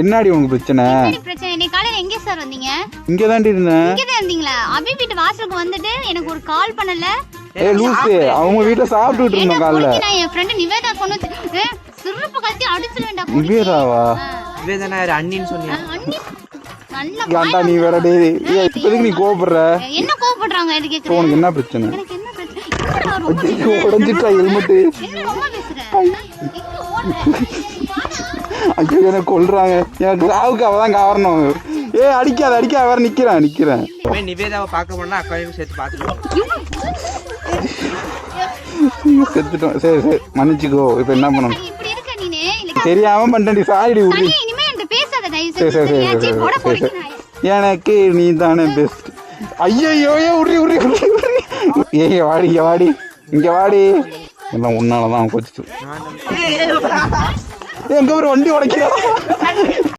என்னடி உனக்கு பிரச்சனை? பிரச்சனை நீ காலையில எங்க சார் வந்தீங்க? இங்க தாண்டி இருந்தேன். இங்க தான் இருந்தீங்களா? அபி வீட்டு வாசலுக்கு வந்துட்டு எனக்கு ஒரு கால் பண்ணல. ஏய் லூசு, அவங்க வீட்ல சாப்பிட்டுட்டு இருந்தோம் காலைல. நான் என் ஃப்ரெண்ட் நிவேதா கொண்டு சிறுப்பு கத்தி அடிச்சிரேன்டா. நிவேதாவா? நிவேதா யார் அண்ணின்னு சொன்னீங்க? அண்ணி நல்ல ஏன்டா நீ வேற டேய் இப்போதைக்கு நீ கோபப்படுற? என்ன கோபப்படுறாங்க? இது கேக்குறேன். உனக்கு என்ன பிரச்சனை? எனக்கு என்ன பிரச்சனை? உடைஞ்சிட்டா ஹெல்மெட். என்ன ரொம்ப பேசுற? ஐயோ எனக்கு கொல்றாங்க. எனக்கு சாவுக்கு அவதான் காரணம். அடிக்காத வேற நிக்கிறேன். நிவேதாவை பார்க்க போனா அக்காவையும் சேர்த்து பார்த்துக்கோ. செத்துட்டோம். சரி மன்னிச்சுக்கோ. இப்போ என்ன பண்ணணும்? இப்படி இருக்க நீனே தெரியாம பண்ணிட்டேன். சாரிடி உருடி. இனிமே என்கிட்ட பேசாத தயவு செய்து. எனக்கு நீ தானே பெஸ்ட். ஐயோ உருடி. ஏய் வாடி இங்க வாடி. எல்லாம் உன்னாலதான் கொச்சிச்சு. எங்க ஒரு வண்டி உடைக்கிறா.